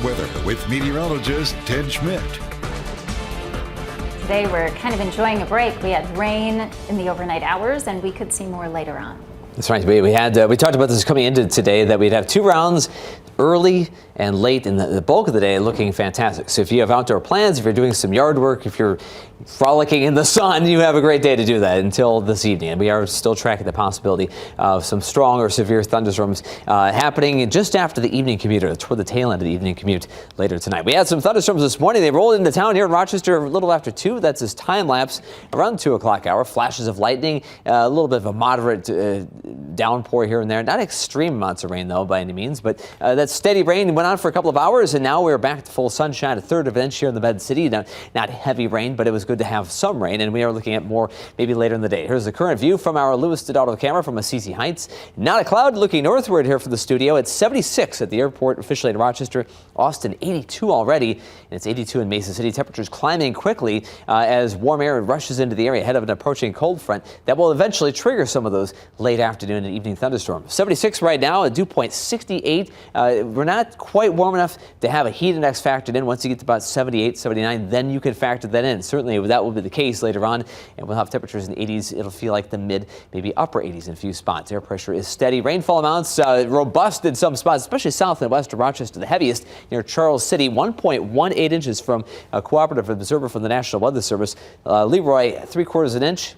weather with meteorologist Ted Schmidt. Today we're kind of enjoying a break. We had rain in the overnight hours and we could see more later on. That's right. We talked about this coming into today, that we'd have 2 rounds early and late, in the bulk of the day looking fantastic. So if you have outdoor plans, if you're doing some yard work, if you're frolicking in the sun, you have a great day to do that until this evening. And we are still tracking the possibility of some strong or severe thunderstorms happening just after the evening commute, or toward the tail end of the evening commute later tonight. We had some thunderstorms this morning. They rolled into town here in Rochester a little after 2. That's this time lapse around the 2 o'clock hour. Flashes of lightning, a little bit of a moderate downpour here and there. Not extreme amounts of rain, though, by any means, but that steady rain went on for a couple of hours, and now we're back to full sunshine, a third of an inch here in the Med City. Not heavy rain, but it was good to have some rain, and we are looking at more maybe later in the day. Here's the current view from our Louis Dodauto camera from Assisi Heights. Not a cloud, looking northward here for the studio. It's 76 at the airport officially in Rochester. Austin, 82 already, and it's 82 in Mason City. Temperatures climbing quickly as warm air rushes into the area ahead of an approaching cold front that will eventually trigger some of those late afternoon and evening thunderstorms. 76 right now, a dew point 68. We're not quite warm enough to have a heat index factored in. Once you get to about 78, 79, then you can factor that in. Certainly that will be the case later on, and we'll have temperatures in the 80s. It'll feel like the mid, maybe upper 80s in a few spots. Air pressure is steady. Rainfall amounts robust in some spots, especially south and west of Rochester. The heaviest near Charles City, 1.18 inches from a cooperative observer from the National Weather Service. Leroy, 3/4 of an inch.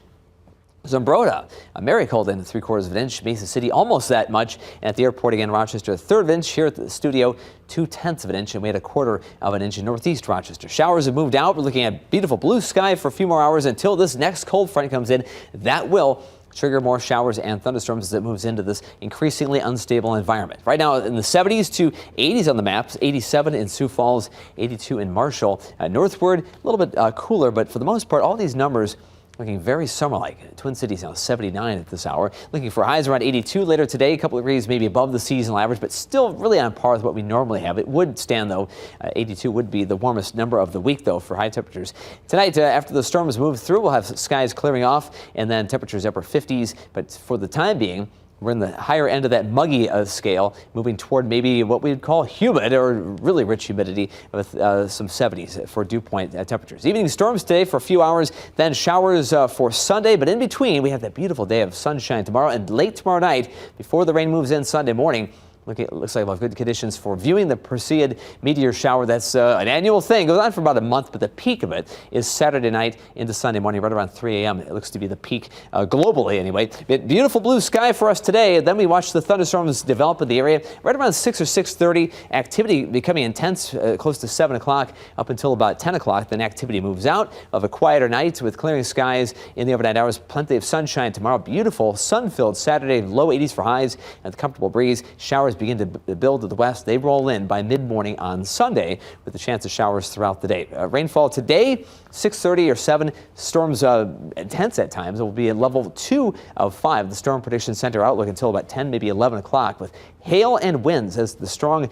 Zumbrota, Maricold in 3/4 of an inch. Mason City, almost that much. And at the airport again, Rochester, 1/3 of an inch. Here at the studio, 2/10 of an inch, and we had 1/4 of an inch in northeast Rochester. Showers have moved out. We're looking at beautiful blue sky for a few more hours until this next cold front comes in. That will trigger more showers and thunderstorms as it moves into this increasingly unstable environment. Right now in the 70s to 80s on the maps, 87 in Sioux Falls, 82 in Marshall. Northward, a little bit cooler, but for the most part, all these numbers looking very summer-like. Twin Cities now 79 at this hour. Looking for highs around 82 later today. A couple of degrees maybe above the seasonal average, but still really on par with what we normally have. It would stand, though. 82 would be the warmest number of the week, though, for high temperatures. Tonight, after the storms move through, we'll have skies clearing off and then temperatures upper 50s. But for the time being, we're in the higher end of that muggy scale, moving toward maybe what we'd call humid or really rich humidity with some 70s for dew point temperatures. Evening storms today for a few hours, then showers for Sunday. But in between, we have that beautiful day of sunshine tomorrow, and late tomorrow night, before the rain moves in Sunday morning, it looks like we'll have good conditions for viewing the Perseid meteor shower. That's an annual thing. It goes on for about a month, but the peak of it is Saturday night into Sunday morning, right around 3 a.m. It looks to be the peak globally anyway. Beautiful blue sky for us today. Then we watch the thunderstorms develop in the area. Right around 6 or 6:30, activity becoming intense close to 7 o'clock up until about 10 o'clock. Then activity moves out of a quieter night with clearing skies in the overnight hours. Plenty of sunshine tomorrow. Beautiful sun-filled Saturday, low 80s for highs and the comfortable breeze. Showers begin to build to the west. They roll in by mid-morning on Sunday with the chance of showers throughout the day. Rainfall today, 6:30 or 7. Storms intense at times. It will be at level 2 of 5. The Storm Prediction Center outlook until about 10, maybe 11 o'clock, with hail and winds as the strong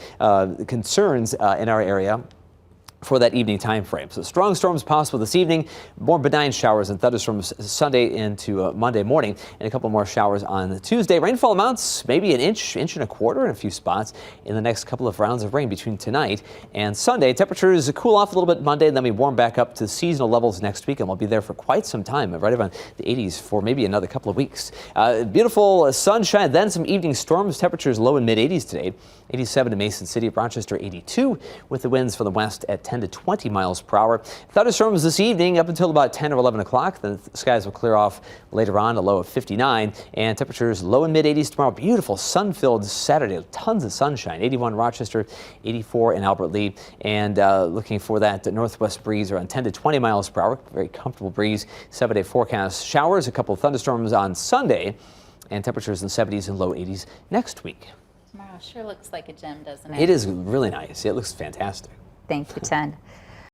concerns in our area for that evening time frame. So strong storms possible this evening, more benign showers and thunderstorms Sunday into Monday morning, and a couple more showers on Tuesday. Rainfall amounts maybe an inch, inch and a quarter in a few spots in the next couple of rounds of rain between tonight and Sunday. Temperatures cool off a little bit Monday, and then we warm back up to seasonal levels next week, and we'll be there for quite some time, right around the 80s for maybe another couple of weeks. Beautiful sunshine, then some evening storms. Temperatures low in mid 80s today. 87 in Mason City, Rochester 82, with the winds from the west at 10 to 20 miles per hour. Thunderstorms this evening up until about 10 or 11 o'clock. Then the skies will clear off later on, a low of 59, and temperatures low in mid 80s tomorrow. Beautiful sun-filled Saturday, tons of sunshine. 81 Rochester, 84 in Albert Lee, and looking for that northwest breeze around 10 to 20 miles per hour. Very comfortable breeze. 7-day forecast showers, a couple of thunderstorms on Sunday, and temperatures in the 70s and low 80s next week. Tomorrow sure looks like a gem, doesn't it? It is really nice. It looks fantastic. Thank you, Ted.